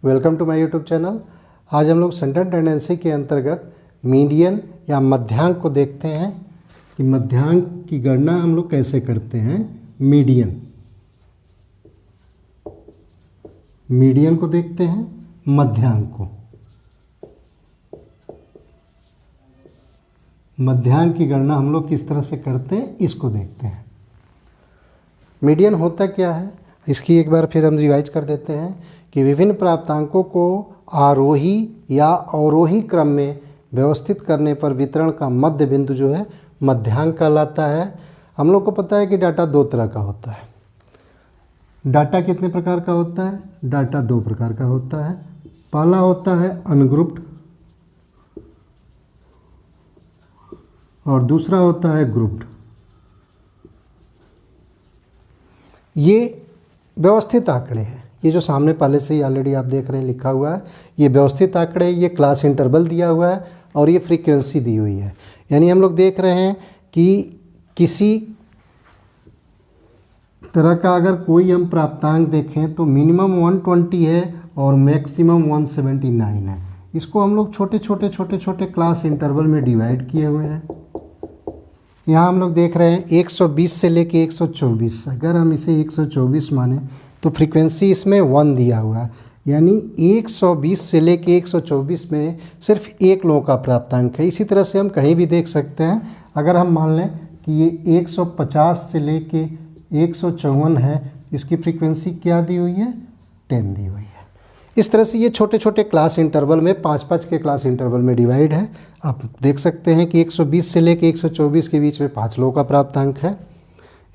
Welcome to my YouTube channel. आज हम लोग सेंट्रल टेंडेंसी के अंतर्गत मीडियन या मध्यांक को देखते हैं कि मध्यांक की गणना हम लोग कैसे करते हैं। मीडियन को देखते हैं, मध्यांक को। मध्यांक की गणना हम लोग किस तरह से करते हैं इसको देखते हैं। मीडियन होता क्या है इसकी एक बार फिर हम रिवाइज कर देते हैं कि विभिन्न प्राप्तांकों को आरोही या अवरोही क्रम में व्यवस्थित करने पर वितरण का मध्य बिंदु जो है मध्यांक कहलाता है। हम लोग को पता है कि डाटा दो तरह का होता है। डाटा कितने प्रकार का होता है? डाटा दो प्रकार का होता है। पहला होता है अनग्रुप्ड और दूसरा होता है ग्रुप्ड। ये व्यवस्थित आंकड़े हैं। ये जो सामने पहले से ही ऑलरेडी आप देख रहे हैं लिखा हुआ है, ये व्यवस्थित आंकड़े, ये क्लास इंटरवल दिया हुआ है और ये फ्रीक्वेंसी दी हुई है। यानी हम लोग देख रहे हैं कि किसी तरह का अगर कोई हम प्राप्तांक देखें तो मिनिमम 120 है और मैक्सिमम 179 है। इसको हम लोग छोटे छोटे क्लास इंटरवल में डिवाइड किए हुए हैं। यहाँ हम लोग देख रहे हैं 120 से लेके 124। अगर हम इसे 124 माने तो फ्रीक्वेंसी इसमें 1 दिया हुआ है। यानी 120 से लेके 124 में सिर्फ एक लोगों का प्राप्तांक है। इसी तरह से हम कहीं भी देख सकते हैं। अगर हम मान लें कि ये 150 से लेके 154 है, इसकी फ्रीक्वेंसी क्या दी हुई है? 10 दी हुई है। इस तरह से ये छोटे छोटे क्लास इंटरवल में 5-5 के क्लास इंटरवल में डिवाइड है। आप देख सकते हैं कि 120 से लेके 124 के बीच में 5 लोगों का प्राप्तांक है।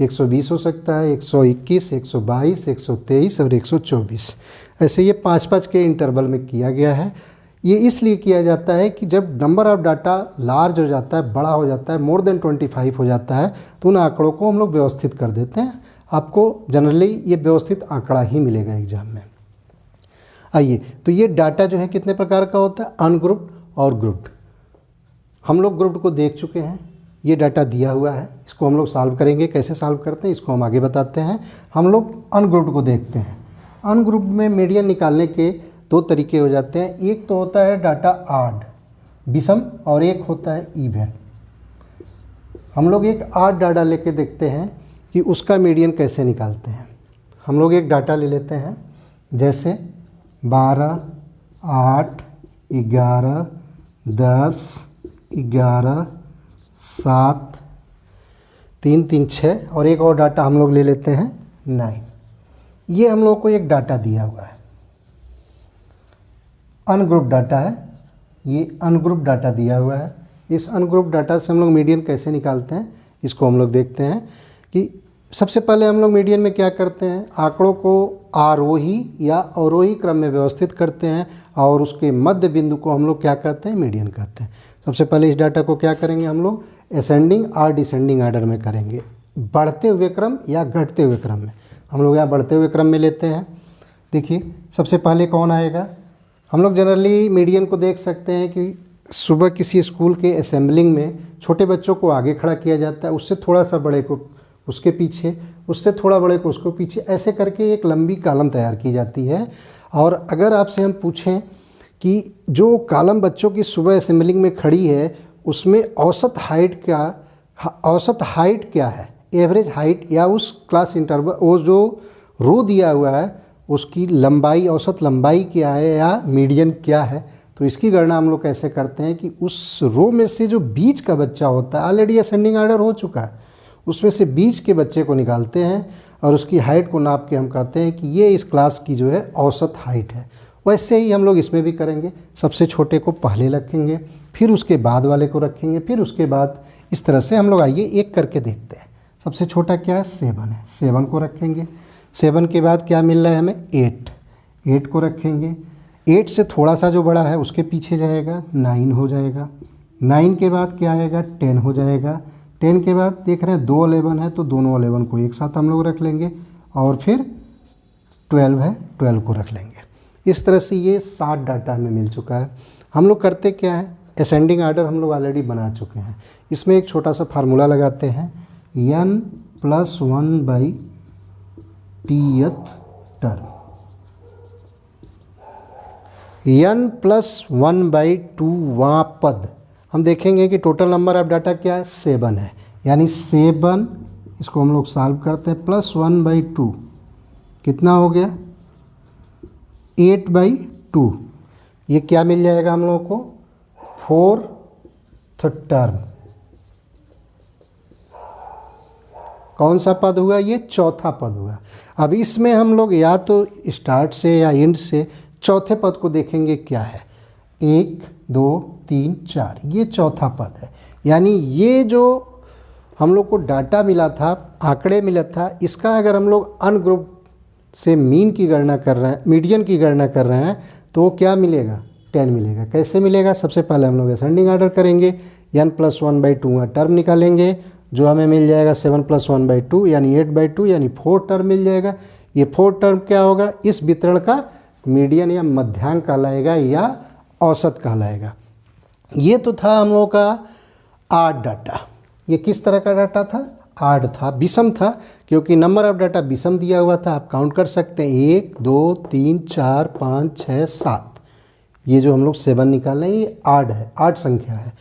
120 हो सकता है, 121, 122, 123 और 124। ऐसे ये 5-5 के इंटरवल में किया गया है। ये इसलिए किया जाता है कि जब नंबर ऑफ़ डाटा लार्ज हो जाता है, बड़ा हो जाता है, मोर देन 25 हो जाता है, तो उन आंकड़ों को हम लोग व्यवस्थित कर देते हैं। आपको जनरली ये व्यवस्थित आंकड़ा ही मिलेगा एग्जाम में। आइए, तो ये डाटा जो है कितने प्रकार का होता है? अनग्रुप्ड और ग्रुप्ड। हम लोग ग्रुप्ड को देख चुके हैं। ये डाटा दिया हुआ है, इसको हम लोग सॉल्व करेंगे। कैसे सॉल्व करते हैं इसको हम आगे बताते हैं। हम लोग अनग्रुप्ड को देखते हैं। अनग्रुप्ड में मीडियन निकालने के दो तरीके हो जाते हैं। एक तो होता है डाटा आड, विषम, और एक होता है इवन। हम लोग एक आड डाटा लेके देखते हैं कि उसका मीडियन कैसे निकालते हैं। हम लोग एक डाटा ले लेते हैं, जैसे 12, 8, 11, 10, 11, 7, 3, 3, 6 और एक और डाटा हम लोग ले लेते हैं 9। ये हम लोग को एक डाटा दिया हुआ है, अनग्रुप डाटा है। ये अनग्रुप डाटा दिया हुआ है। इस अनग्रुप डाटा से हम लोग मीडियन कैसे निकालते हैं इसको हम लोग देखते हैं। कि सबसे पहले हम लोग मीडियन में क्या करते हैं? आंकड़ों को आरोही या अवरोही क्रम में व्यवस्थित करते हैं और उसके मध्य बिंदु को हम लोग क्या कहते हैं? मीडियन कहते हैं। सबसे पहले इस डाटा को क्या करेंगे हम लोग? असेंडिंग और डिसेंडिंग आर्डर में करेंगे, बढ़ते हुए क्रम या घटते हुए क्रम में। हम लोग यहाँ बढ़ते हुए क्रम में लेते हैं। देखिए सबसे पहले कौन आएगा? हम लोग जनरली मीडियन को देख सकते हैं कि सुबह किसी स्कूल के असेंबलिंग में छोटे बच्चों को आगे खड़ा किया जाता है, उससे थोड़ा सा बड़े को उसके पीछे, उससे थोड़ा बड़े को उसको पीछे, ऐसे करके एक लंबी कॉलम तैयार की जाती है। और अगर आपसे हम पूछें कि जो कॉलम बच्चों की सुबह असेंबलिंग में खड़ी है उसमें औसत हाइट क्या है, एवरेज हाइट, या उस क्लास इंटरवल, वो जो रो दिया हुआ है उसकी लंबाई, औसत लंबाई क्या है या मीडियन क्या है, तो इसकी गणना हम लोग कैसे करते हैं कि उस रो में से जो बीच का बच्चा होता है, ऑलरेडी असेंडिंग आर्डर हो चुका है, उसमें से बीच के बच्चे को निकालते हैं और उसकी हाइट को नाप के हम कहते हैं कि ये इस क्लास की जो है औसत हाइट है। वैसे ही हम लोग इसमें भी करेंगे। सबसे छोटे को पहले रखेंगे, फिर उसके बाद वाले को रखेंगे, फिर उसके बाद, इस तरह से हम लोग आइए एक करके देखते हैं। सबसे छोटा क्या है? 7 है, 7 को रखेंगे। 7 के बाद क्या मिल रहा है हमें? 8 को रखेंगे। 8 से थोड़ा सा जो बड़ा है उसके पीछे जाएगा, 9 हो जाएगा। 9 के बाद क्या आएगा? 10 हो जाएगा। 10 के बाद देख रहे हैं 2 11 है, तो दोनों 11 को एक साथ हम लोग रख लेंगे और फिर 12 है, 12 को रख लेंगे। इस तरह से ये 7 डाटा हमें मिल चुका है। हम लोग करते क्या है? असेंडिंग आर्डर हम लोग ऑलरेडी बना चुके हैं। इसमें एक छोटा सा फार्मूला लगाते हैं, n+1/tth टर्म। n प्लस 1/2 वां पद हम देखेंगे कि टोटल नंबर ऑफ डाटा क्या है 7 है, यानी 7 इसको हम लोग सॉल्व करते हैं प्लस 1/2 कितना हो गया 8/2। ये क्या मिल जाएगा हम लोगों को 4th टर्म। कौन सा पद हुआ ये चौथा पद हुआ। अब इसमें हम लोग या तो स्टार्ट से या एंड से चौथे पद को देखेंगे क्या है 1 2 3 4 ये चौथा पद है। यानी ये जो हम लोग को डाटा मिला था आंकड़े मिला था इसका अगर हम लोग अनग्रुप से मीन की गणना कर रहे हैं मीडियन की गणना कर रहे हैं तो क्या मिलेगा 10 मिलेगा। कैसे मिलेगा सबसे पहले हम लोग असेंडिंग ऑर्डर करेंगे n प्लस 1/2 टर्म निकालेंगे जो हमें मिल जाएगा 7 प्लस 1/2 यानी 8/2 यानी 4 टर्म मिल जाएगा। ये 4 टर्म क्या होगा इस वितरण का मीडियन या मध्यांक कहलाएगा या औसत कहलाएगा। ये तो था हम लोगों का आड डाटा। ये किस तरह का डाटा था आड था विषम था क्योंकि नंबर ऑफ डाटा विषम दिया हुआ था। आप काउंट कर सकते हैं 1 2 3 4 5 6 7 ये जो हम लोग 7 निकाल रहे हैं ये आड है आड संख्या है।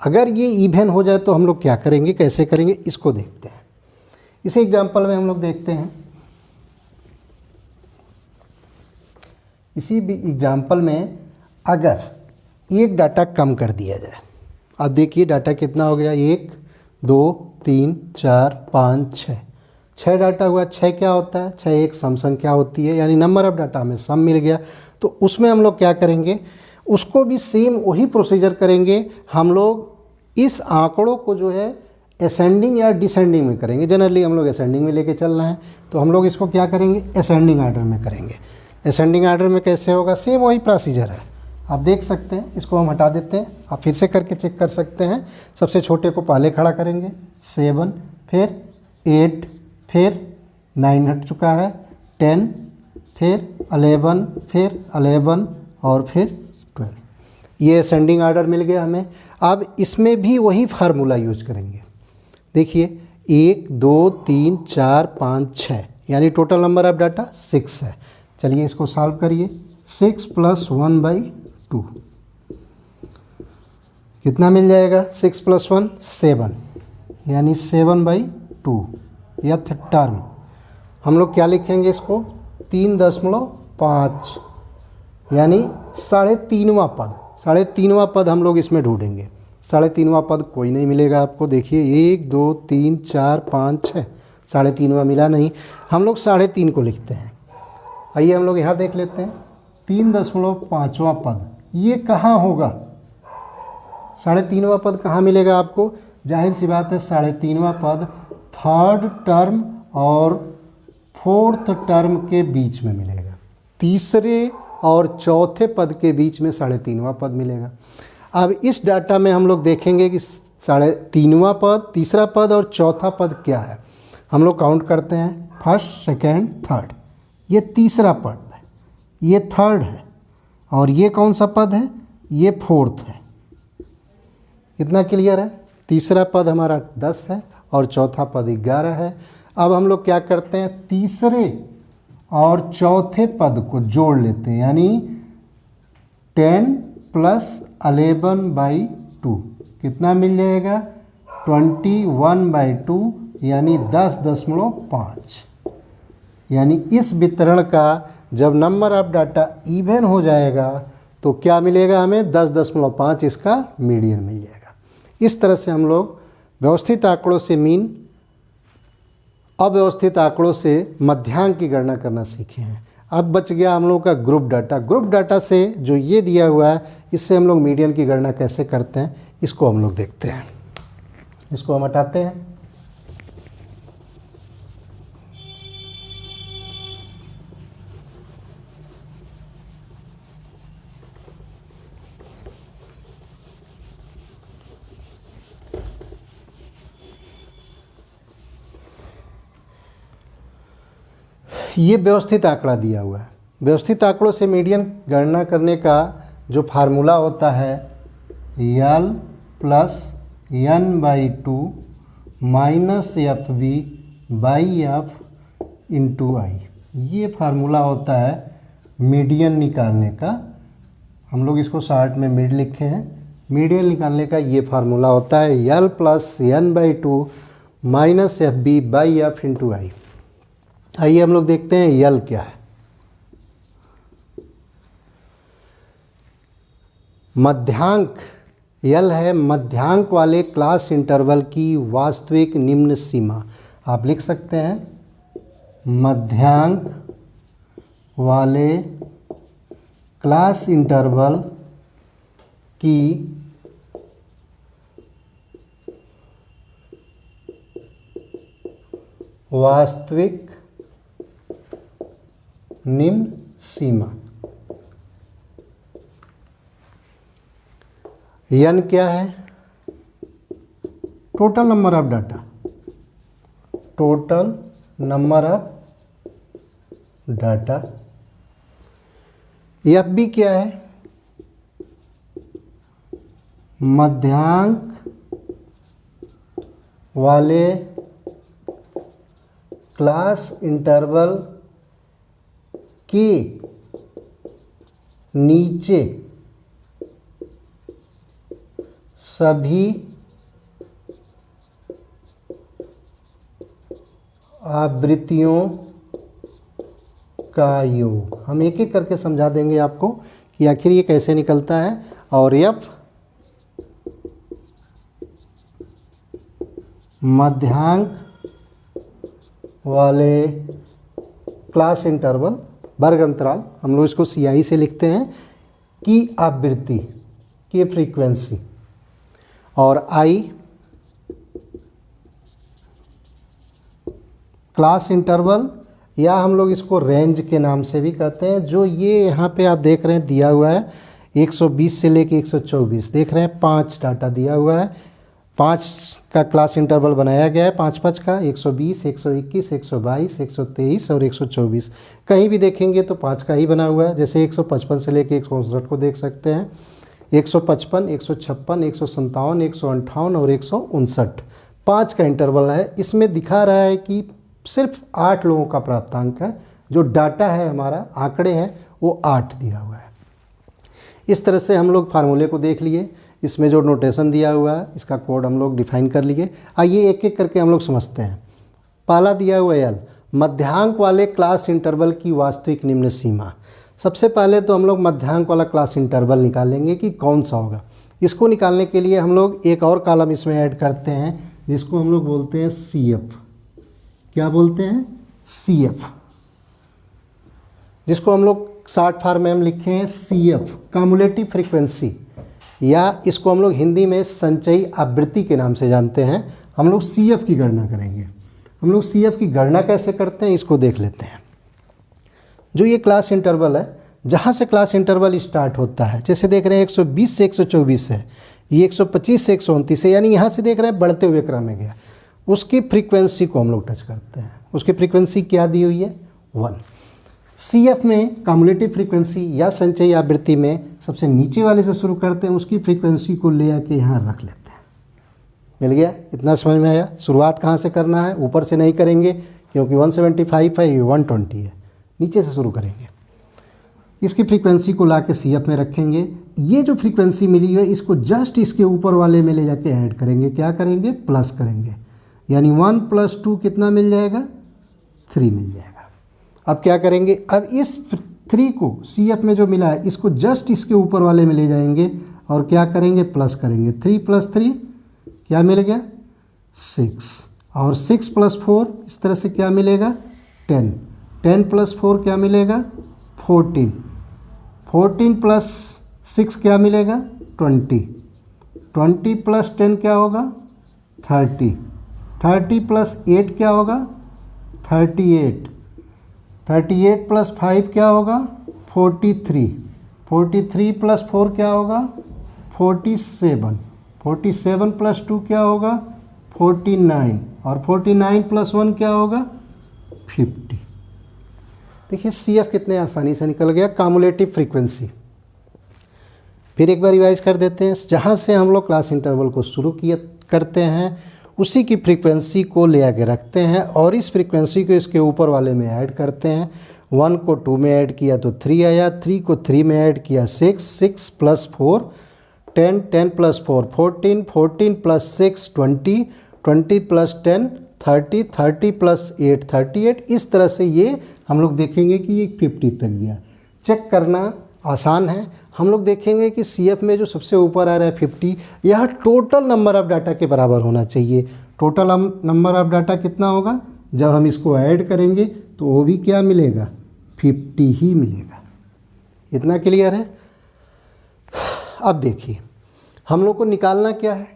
अगर ये इवन हो जाए तो हम लोग क्या करेंगे कैसे करेंगे इसको देखते हैं। इसी एग्जाम्पल में हम लोग देखते हैं इसी एग्जाम्पल में अगर एक डाटा कम कर दिया जाए। अब देखिए डाटा कितना हो गया 1 2 3 4 5 6 डाटा हुआ। 6 क्या होता है 6 एक सम संख्या होती है यानी नंबर ऑफ डाटा हमें सम मिल गया। तो उसमें हम लोग क्या करेंगे उसको भी सेम वही प्रोसीजर करेंगे। हम लोग इस आंकड़ों को जो है असेंडिंग या डिसेंडिंग में करेंगे। जनरली हम लोग असेंडिंग में लेके चल रहे हैं तो हम लोग इसको क्या करेंगे असेंडिंग आर्डर में करेंगे। असेंडिंग आर्डर में कैसे होगा सेम वही प्रोसीजर है। आप देख सकते हैं इसको हम हटा देते हैं आप फिर से करके चेक कर सकते हैं। सबसे छोटे को पहले खड़ा करेंगे 7 फिर 8 फिर 9 हट चुका है 10 फिर 11 फिर 11 और फिर 12। ये असेंडिंग आर्डर मिल गया हमें। अब इसमें भी वही फार्मूला यूज करेंगे। देखिए 1 2 3 4 5 6 यानी टोटल नंबर ऑफ डाटा 6 है। चलिए इसको सॉल्व करिए 6 प्लस 1/2 कितना मिल जाएगा 6 प्लस 1 7 यानी 7/2 यथ टर्म। हम लोग क्या लिखेंगे इसको 3.5 यानी 3.5वां पद 3.5वां पद हम लोग इसमें ढूंढेंगे। 3.5वां पद कोई नहीं मिलेगा आपको। देखिए 1 2 3 4 5 6 3.5वां मिला नहीं। हम लोग 3.5 को लिखते हैं। आइए हम लोग यहाँ देख लेते हैं 3.5वां पद ये कहाँ होगा 3.5वां पद कहाँ मिलेगा आपको। जाहिर सी बात है 3.5वां पद थर्ड टर्म और फोर्थ टर्म के बीच में मिलेगा। तीसरे और चौथे पद के बीच में 3.5वां पद मिलेगा। अब इस डाटा में हम लोग देखेंगे कि 3.5वां पद तीसरा पद और चौथा पद क्या है। हम लोग काउंट करते हैं फर्स्ट सेकेंड थर्ड। ये तीसरा पद है ये थर्ड है और ये कौन सा पद है ये फोर्थ है। कितना क्लियर है। तीसरा पद हमारा 10 है और चौथा पद 11 है। अब हम लोग क्या करते हैं तीसरे और चौथे पद को जोड़ लेते हैं यानी 10 प्लस 11/2 कितना मिल जाएगा 21/2 यानी 10.5। यानी इस वितरण का जब नंबर ऑफ डाटा इवन हो जाएगा तो क्या मिलेगा हमें 10.5 इसका मीडियन मिल जाएगा। इस तरह से हम लोग व्यवस्थित आंकड़ों से मीन अव्यवस्थित आंकड़ों से मध्यांक की गणना करना सीखे हैं। अब बच गया हम लोग का ग्रुप डाटा। ग्रुप डाटा से जो ये दिया हुआ है इससे हम लोग मीडियन की गणना कैसे करते हैं इसको हम लोग देखते हैं। इसको हम हटाते हैं। ये व्यवस्थित आंकड़ा दिया हुआ है। व्यवस्थित आंकड़ों से मीडियन गणना करने का जो फार्मूला होता है L plus n/2 minus FV/F into I। ये फार्मूला होता है मीडियन निकालने का हम लोग इसको शॉर्ट में मिड लिखे हैं। मीडियन निकालने का ये फार्मूला होता है L plus n/2 minus FB by F into I. आइए हम लोग देखते हैं L क्या है। मध्यांक L है मध्यांक वाले क्लास इंटरवल की वास्तविक निम्न सीमा। आप लिख सकते हैं मध्यांक वाले क्लास इंटरवल की वास्तविक निम्न सीमा। n क्या है? Total number of data, total number of data. FB क्या है? मध्यांक वाले क्लास इंटरवल के नीचे सभी आवृत्तियों का योग। हम एक एक करके समझा देंगे आपको कि आखिर ये कैसे निकलता है। और F मध्यांक वाले क्लास इंटरवल वर्ग अंतराल, हम लोग इसको CI से लिखते हैं, की आवृत्ति की फ्रीक्वेंसी। और I क्लास इंटरवल या हम लोग इसको रेंज के नाम से भी कहते हैं। जो ये यहाँ पे आप देख रहे हैं दिया हुआ है 120 से लेके 124, देख रहे हैं 5 डाटा दिया हुआ है। 5 का क्लास इंटरवल बनाया गया है, 5 का 120, 121, 122, 123 और 124। कहीं भी देखेंगे तो 5 का ही बना हुआ है। जैसे 155 से लेके 159 को देख सकते हैं, 155, 156, 157, 158 और 159, 5 का इंटरवल है। इसमें दिखा रहा है कि सिर्फ 8 लोगों का प्राप्तांक है। जो डाटा है हमारा, आंकड़े हैं, वो 8 दिया हुआ है। इस तरह से हम लोग फार्मूले को देख लिए। इसमें जो नोटेशन दिया हुआ है इसका कोड हम लोग डिफाइन कर लिए। आइए एक एक करके हम लोग समझते हैं। पहला दिया हुआ है L मध्यांक वाले क्लास इंटरवल की वास्तविक निम्न सीमा। सबसे पहले तो हम लोग मध्यांक वाला क्लास इंटरवल निकालेंगे कि कौन सा होगा। इसको निकालने के लिए हम लोग एक और कॉलम इसमें ऐड करते हैं जिसको हम लोग बोलते हैं CF। क्या बोलते हैं? CF, जिसको हम लोग शॉर्ट फॉर्म में हम लिखे हैं CF कम्युलेटिव फ्रीक्वेंसी, या इसको हम लोग हिंदी में संचयी आवृत्ति के नाम से जानते हैं। हम लोग CF की गणना करेंगे। हम लोग CF की गणना कैसे करते हैं इसको देख लेते हैं। जो ये क्लास इंटरवल है, जहाँ से क्लास इंटरवल स्टार्ट होता है, जैसे देख रहे हैं 120 से 124 है, ये 125 से 129 है, यानी यहाँ से देख रहे हैं बढ़ते हुए क्रम में गया। उसकी फ्रीक्वेंसी को हम लोग टच करते हैं। उसकी फ्रीक्वेंसी क्या दी हुई है? 1। CF में कम्युलेटिव फ्रीक्वेंसी या संचयी आवृत्ति में सबसे नीचे वाले से शुरू करते हैं, उसकी फ्रीक्वेंसी को ले आके यहाँ रख लेते हैं। मिल गया? इतना समझ में आया? शुरुआत कहाँ से करना है? ऊपर से नहीं करेंगे क्योंकि 175 है, 120 है, नीचे से शुरू करेंगे। इसकी फ्रीक्वेंसी को ला के CF में रखेंगे। ये जो फ्रीक्वेंसी मिली है इसको जस्ट इसके ऊपर वाले में ले जाके ऐड करेंगे। क्या करेंगे? प्लस करेंगे, यानी 1 + 2 कितना मिल जाएगा? 3 मिल जाएगा। अब क्या करेंगे? अब इस 3 को CF में जो मिला है इसको जस्ट इसके ऊपर वाले में ले जाएंगे और क्या करेंगे? प्लस करेंगे। 3 + 3 क्या मिल गया? 6, और 6 + 4 इस तरह से क्या मिलेगा? 10, 10 + 4 क्या मिलेगा? 14, 14 + 6 क्या मिलेगा? 20, 20 + 10 क्या होगा? 30, 30 + 8 क्या होगा? 38, 38 + 5 क्या होगा? 43, 43 + 4 क्या होगा? 47, 47 + 2 क्या होगा? 49, और 49 + 1 क्या होगा? 50। देखिए CF कितने आसानी से निकल गया, कम्युलेटिव फ्रीक्वेंसी। फिर एक बार रिवाइज कर देते हैं। जहाँ से हम लोग क्लास इंटरवल को शुरू किया करते हैं उसी की फ्रीक्वेंसी को ले आके रखते हैं और इस फ्रीक्वेंसी को इसके ऊपर वाले में ऐड करते हैं। 1 को 2 में ऐड किया तो 3 आया, 3 को 3 में ऐड किया 6, 6 + 4 10, 10 + 4 14, 14 + 6 20, 20 + 10 30, 30 + 8 38। इस तरह से ये हम लोग देखेंगे कि ये 50 तक गया। चेक करना आसान है। हम लोग देखेंगे कि CF में जो सबसे ऊपर आ रहा है 50, यह टोटल नंबर ऑफ़ डाटा के बराबर होना चाहिए। टोटल नंबर ऑफ़ डाटा कितना होगा? जब हम इसको ऐड करेंगे तो वो भी क्या मिलेगा? 50 ही मिलेगा। इतना क्लियर है? अब देखिए हम लोग को निकालना क्या है?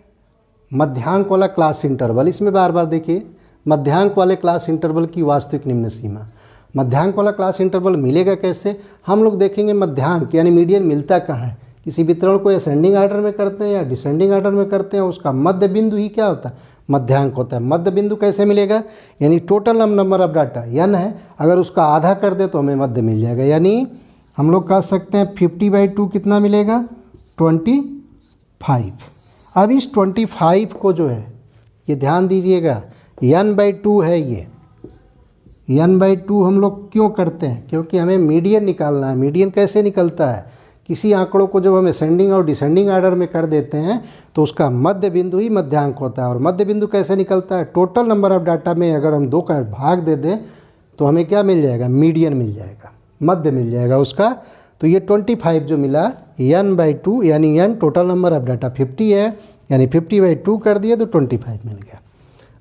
मध्यांक वाला क्लास इंटरवल। इसमें बार बार देखिए मध्यांक वाले क्लास इंटरवल की वास्तविक निम्न सीमा। मध्यांक वाला क्लास इंटरवल मिलेगा कैसे? हम लोग देखेंगे मध्यांक यानी मीडियन मिलता कहाँ है। किसी वितरण को असेंडिंग ऑर्डर में करते हैं या डिसेंडिंग ऑर्डर में करते हैं, उसका मध्य बिंदु ही क्या होता है? मध्यांक होता है। मध्य बिंदु कैसे मिलेगा? यानी total number of data n है, अगर उसका आधा कर दे तो हमें मध्य मिल जाएगा। यानी हम लोग कह सकते हैं 50/2 कितना मिलेगा? 25। अब इस 25 को जो है, ये ध्यान दीजिएगा, n/2 है। ये n/2 हम लोग क्यों करते हैं? क्योंकि हमें मीडियन निकालना है। मीडियन कैसे निकलता है? किसी आंकड़ों को जब हम असेंडिंग और डिसेंडिंग ऑर्डर में कर देते हैं तो उसका मध्य बिंदु ही मध्यांक होता है। और मध्य बिंदु कैसे निकलता है? टोटल नंबर ऑफ डाटा में अगर हम 2 का भाग दे दें तो हमें क्या मिल जाएगा? मीडियन मिल जाएगा, मध्य मिल जाएगा उसका। तो ये 25 जो मिला n/2, यानी n total number of data 50 है, यानी 50/2 कर दिए तो 25 मिल गया।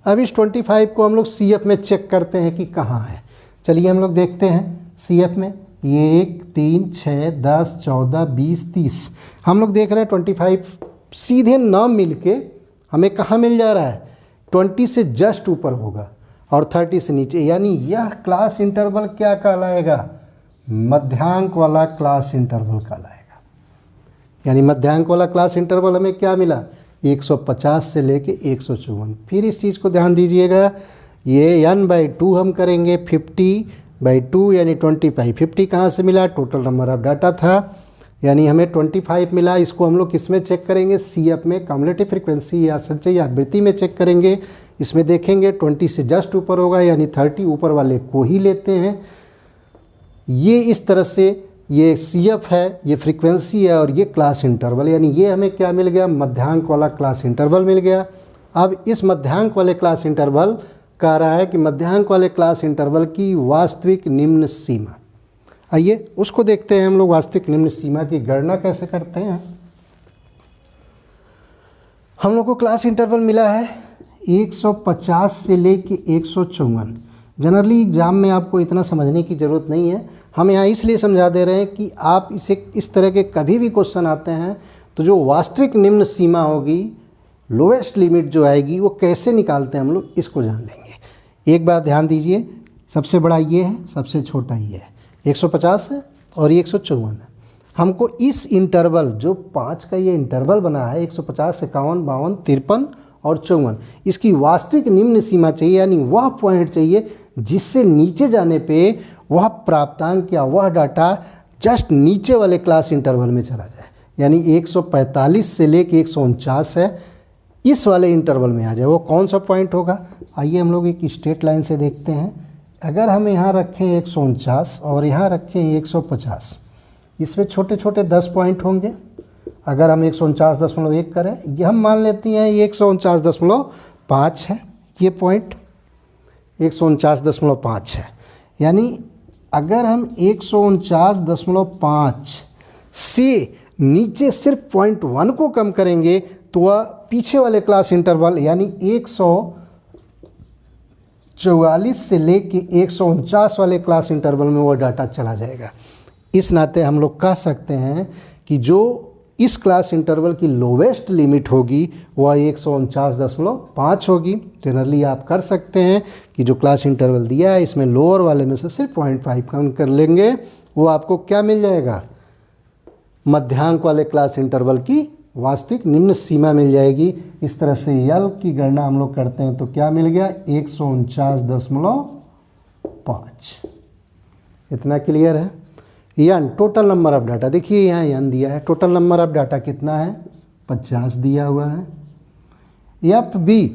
अब इस 25 को हम लोग CF में चेक करते हैं कि कहाँ है। चलिए हम लोग देखते हैं CF में। ये 1 3 6 10 14 20 30 हम लोग देख रहे हैं 25 सीधे न मिल के हमें कहाँ मिल जा रहा है? 20 से जस्ट ऊपर होगा और 30 से नीचे। यानी यह क्लास इंटरवल क्या कहलाएगा? मध्यांक वाला क्लास इंटरवल कहलाएगा। यानी मध्यांक वाला क्लास इंटरवल हमें क्या मिला? 150 से लेके 154। फिर इस चीज़ को ध्यान दीजिएगा, ये n/2 हम करेंगे 50/2 यानी 25। 50 कहाँ से मिला? टोटल नंबर ऑफ डाटा था, यानी हमें 25 मिला। इसको हम लोग किस में चेक करेंगे? CF में, कम्युलेटिव फ्रीक्वेंसी या संचयी आवृत्ति में चेक करेंगे। इसमें देखेंगे 20 से जस्ट ऊपर होगा, यानी 30 ऊपर वाले को ही लेते हैं। ये इस तरह से ये CF है, ये फ्रीक्वेंसी है और ये क्लास इंटरवल, यानी ये हमें क्या मिल गया? मध्यांक वाला क्लास इंटरवल मिल गया। अब इस मध्यांक वाले क्लास इंटरवल कह रहा है कि मध्यांक वाले क्लास इंटरवल की वास्तविक निम्न सीमा। आइए उसको देखते हैं हम लोग। वास्तविक निम्न सीमा की गणना कैसे करते हैं? हम लोग को क्लास इंटरवल मिला है 150 से लेके 154। जनरली एग्ज़ाम में आपको इतना समझने की ज़रूरत नहीं है, हम यहाँ इसलिए समझा दे रहे हैं कि आप इसे इस तरह के कभी भी क्वेश्चन आते हैं तो जो वास्तविक निम्न सीमा होगी, लोएस्ट लिमिट जो आएगी, वो कैसे निकालते हैं हम लोग, इसको जान लेंगे। एक बार ध्यान दीजिए, सबसे बड़ा ये है, सबसे छोटा ये है, 150 है और 154 है। हमको इस इंटरवल जो 5 का ये इंटरवल बना है 150, 51, 52, 53 और 54, इसकी वास्तविक निम्न सीमा चाहिए। यानी वह पॉइंट चाहिए जिससे नीचे जाने पे वह प्राप्तांक या वह डाटा जस्ट नीचे वाले क्लास इंटरवल में चला जाए। यानी 145 से लेके 149 है, इस वाले इंटरवल में आ जाए। वो कौन सा पॉइंट होगा? आइए हम लोग एक स्ट्रेट लाइन से देखते हैं। अगर हम यहाँ रखें 149 और यहाँ रखें 150, इसमें छोटे छोटे 10 पॉइंट होंगे। अगर हम 149.1 करें, ये हम मान लेती हैं ये 149.5 है, ये पॉइंट 149.5 है। यानी अगर हम 149.5 से नीचे सिर्फ 0.1 को कम करेंगे तो वह पीछे वाले क्लास इंटरवल यानी 144 से लेके 149 वाले क्लास इंटरवल में वो डाटा चला जाएगा। इस नाते हम लोग कह सकते हैं कि जो इस क्लास इंटरवल की लोवेस्ट लिमिट होगी वह 149.5 होगी। जनरली आप कर सकते हैं कि जो क्लास इंटरवल दिया है इसमें लोअर वाले में से सिर्फ 0.5 कम कर लेंगे, वो आपको क्या मिल जाएगा? मध्यांक वाले क्लास इंटरवल की वास्तविक निम्न सीमा मिल जाएगी। इस तरह से यल की गणना हम लोग करते हैं तो क्या मिल गया? 149.5। इतना क्लियर है? यन टोटल नंबर ऑफ डाटा, देखिए यहाँ यन दिया है, टोटल नंबर ऑफ डाटा कितना है? 50 दिया हुआ है। एफ बी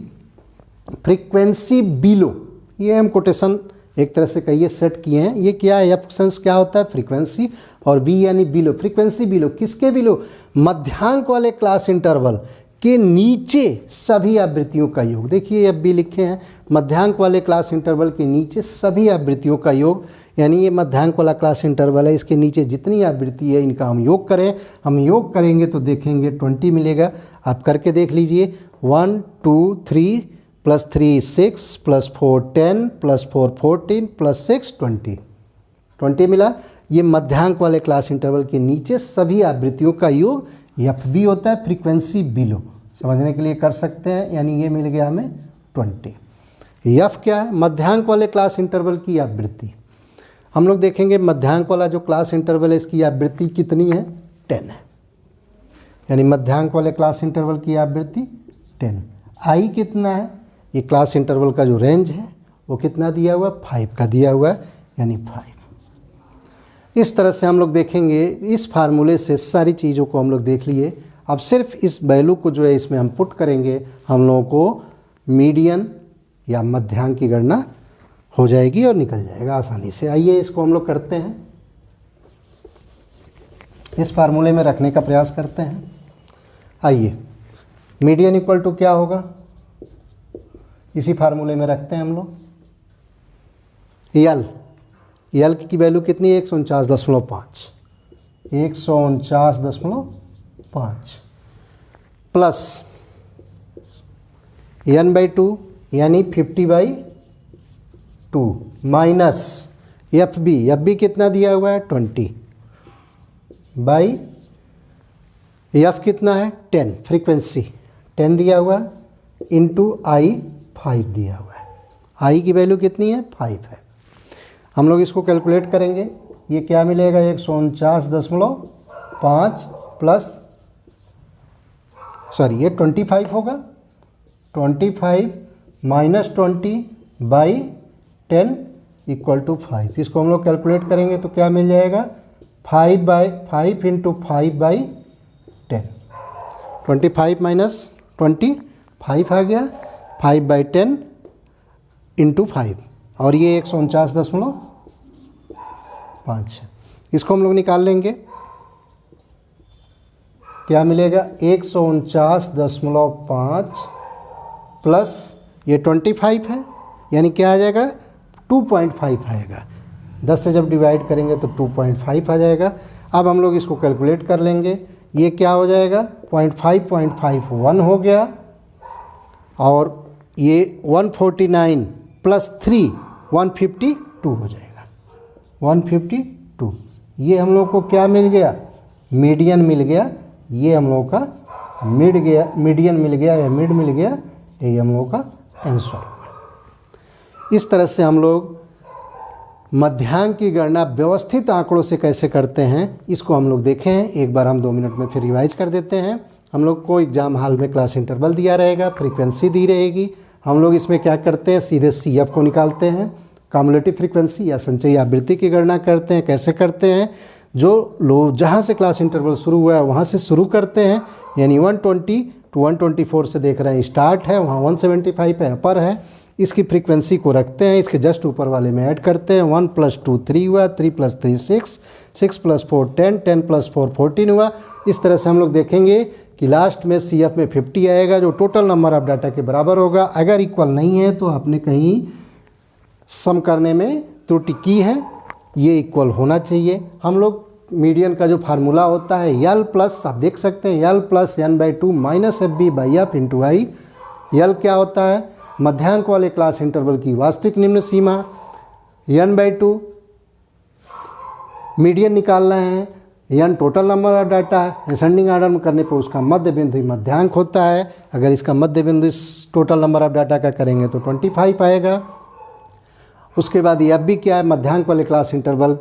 फ्रीक्वेंसी बिलो, ये हम कोटेशन एक तरह से कहिए सेट किए हैं। ये क्या है, एफ सेंस क्या होता है, फ्रीक्वेंसी, और बी यानी बिलो। फ्रीक्वेंसी बिलो, किसके बिलो, मध्यांक वाले क्लास इंटरवल के नीचे सभी आवृत्तियों का योग। देखिए अब भी लिखे हैं मध्यांक वाले क्लास इंटरवल के नीचे सभी आवृत्तियों का योग, यानी ये मध्यांक वाला क्लास इंटरवल है, इसके नीचे जितनी आवृत्ति है इनका हम योग करें। हम योग करेंगे तो देखेंगे 20 मिलेगा। आप करके देख लीजिए, 1 2 3 + 3 6 + 4 10 + 4 14 + 6 20 मिला। ये मध्यांक वाले क्लास इंटरवल के नीचे सभी आवृत्तियों का योग एफ बी होता है, फ्रीक्वेंसी बिलो। समझने के लिए कर सकते हैं, यानी ये मिल गया हमें 20। एफ क्या है, मध्यांक वाले क्लास इंटरवल की आवृत्ति। हम लोग देखेंगे मध्यांक वाला जो क्लास इंटरवल है इसकी आवृत्ति कितनी है, 10 है, यानी मध्यांक वाले क्लास इंटरवल की आवृत्ति 10। आई कितना है, ये क्लास इंटरवल का जो रेंज है वो कितना दिया हुआ है, 5 का दिया हुआ है, यानी 5। इस तरह से हम लोग देखेंगे, इस फार्मूले से सारी चीज़ों को हम लोग देख लिए। अब सिर्फ इस वैल्यू को जो है इसमें हम पुट करेंगे, हम लोगों को मीडियन या मध्यांक की गणना हो जाएगी और निकल जाएगा आसानी से। आइए इसको हम लोग करते हैं, इस फार्मूले में रखने का प्रयास करते हैं। आइए, मीडियन इक्वल टू क्या होगा, इसी फार्मूले में रखते हैं हम लोग। यल की वैल्यू कितनी है, 149.5 149.5 प्लस n/2 यानी 50/2 माइनस एफ बी कितना दिया हुआ है, 20 बाई एफ कितना है, 10, फ्रीक्वेंसी 10 दिया हुआ है, इंटू आई 5 दिया हुआ है। आई की वैल्यू कितनी है, 5 है। हम लोग इसको कैलकुलेट करेंगे, ये क्या मिलेगा, 149.5 प्लस ये 25 होगा, 25 माइनस 20/10 = 5। इसको हम लोग कैलकुलेट करेंगे तो क्या मिल जाएगा, 5 इंटू 5/10, 25 माइनस 20 5 आ गया, 5/10 इंटू 5, और ये 149.5 है। इसको हम लोग निकाल लेंगे, क्या मिलेगा, 149.5 प्लस ये 25 है, यानी क्या आ जाएगा, 2.5 आएगा। 10 से जब डिवाइड करेंगे तो 2.5 आ जाएगा। अब हम लोग इसको कैलकुलेट कर लेंगे, ये क्या हो जाएगा, 0.5 हो गया, और ये 149 प्लस 3 152 हो जाएगा, 152। ये हम लोग को क्या मिल गया, मीडियन मिल गया। ये हम लोग का मीडियन मिल गया या मिड मिल गया, यही हम लोग का आंसर होगा। इस तरह से हम लोग मध्यांक की गणना व्यवस्थित आंकड़ों से कैसे करते हैं, इसको हम लोग देखे हैं। एक बार हम 2 मिनट में फिर रिवाइज कर देते हैं। हम लोग को एग्जाम हॉल में क्लास इंटरवल दिया रहेगा, फ्रीक्वेंसी दी रहेगी। हम लोग इसमें क्या करते हैं, सीधे CF को निकालते हैं, कम्युलेटिव फ्रीक्वेंसी या संचयी आवृत्ति की गणना करते हैं। कैसे करते हैं, जो जहाँ से क्लास इंटरवल शुरू हुआ है वहाँ से शुरू करते हैं, यानी 120 to 124 से देख रहे हैं स्टार्ट है, वहाँ 175 पे अपर है। इसकी फ्रीक्वेंसी को रखते हैं, इसके जस्ट ऊपर वाले में ऐड करते हैं। 1 + 2 3 हुआ, 3 + 3 6, 6 + 4 10, 10 + 4 14 हुआ। इस तरह से हम लोग देखेंगे कि लास्ट में CF में 50 आएगा, जो टोटल नंबर ऑफ डाटा के बराबर होगा। अगर इक्वल नहीं है तो आपने कहीं सम करने में त्रुटि की है, ये इक्वल होना चाहिए। हम लोग मीडियन का जो फार्मूला होता है L प्लस, आप देख सकते हैं L + n/2 minus FB/F into I. L क्या होता है, मध्यांक वाले क्लास इंटरवल की वास्तविक निम्न सीमा, n/2 मीडियन निकाल रहे हैं, n total number of data है। असेंडिंग ऑर्डर में करने पर उसका मध्य बिंदु मध्यांक होता है। अगर इसका मध्य बिंदु इस टोटल नंबर ऑफ डाटा का करेंगे तो 25 आएगा। उसके बाद ये FB क्या है, मध्यांक वाले क्लास इंटरवल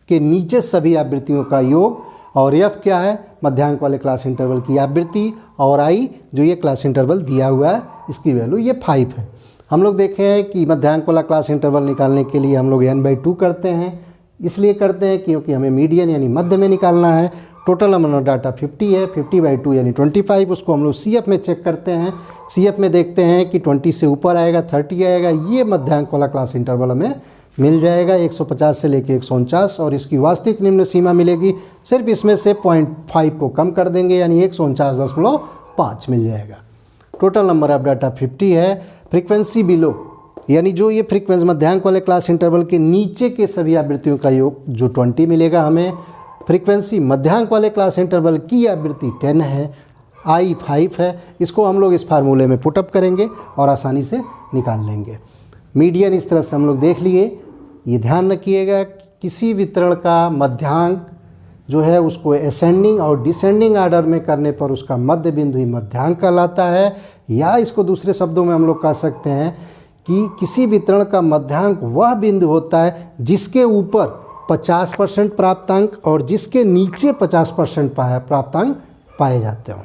के नीचे सभी आवृत्तियों का योग, और F क्या है, मध्यांक वाले क्लास इंटरवल की आवृत्ति, और I जो ये क्लास इंटरवल दिया हुआ है इसकी वैल्यू ये 5 है। हम लोग देखे हैं कि मध्यांक वाला क्लास इंटरवल निकालने के लिए हम लोग n/2 करते हैं, इसलिए करते हैं क्योंकि हमें मीडियन यानी मध्य में निकालना है। टोटल नंबर ऑफ डाटा 50 है, 50/2 यानी 25। उसको हम लोग CF में चेक करते हैं, CF में देखते हैं कि 20 से ऊपर आएगा, 30 आएगा, ये मध्यांक वाला क्लास इंटरवल हमें मिल जाएगा 150 से लेके 149, और इसकी वास्तविक निम्न सीमा मिलेगी, सिर्फ इसमें से 0.5 को कम कर देंगे यानी 149.5 मिल जाएगा। टोटल नंबर ऑफ डाटा 50 है। फ्रीक्वेंसी बिलो यानी जो ये फ्रीक्वेंसी मध्यांक वाले क्लास इंटरवल के नीचे के सभी आवृत्तियों का योग जो 20 मिलेगा हमें। फ्रीक्वेंसी मध्यांक वाले क्लास इंटरवल की आवृत्ति 10 है, आई 5 है। इसको हम लोग इस फार्मूले में पुटअप करेंगे और आसानी से निकाल लेंगे। मीडियन इस तरह से हम लोग देख लिए। ये ध्यान रखिएगा किसी वितरण का मध्यांक जो है उसको असेंडिंग और डिसेंडिंग आर्डर में करने पर उसका मध्य बिंदु ही मध्यांक कहलाता है, या इसको दूसरे शब्दों में हम लोग कह सकते हैं कि किसी वितरण का मध्यांक वह बिंदु होता है जिसके ऊपर 50% प्राप्तांक और जिसके नीचे 50% प्राप्तांक पाए जाते हों।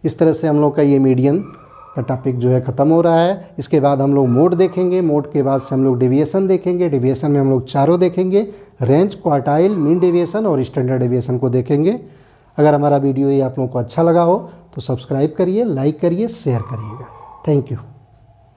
इस तरह से हम लोग का ये मीडियन का टॉपिक जो है ख़त्म हो रहा है। इसके बाद हम लोग मोड देखेंगे, मोड के बाद से हम लोग डेविएशन देखेंगे। डेविएशन में हम लोग चारों देखेंगे, रेंज, क्वार्टाइल, मीन डेविएशन और स्टैंडर्ड डेविएशन को देखेंगे। अगर हमारा वीडियो ये आप लोगों को अच्छा लगा हो तो सब्सक्राइब करिए, लाइक करिए, शेयर करिएगा। Thank you.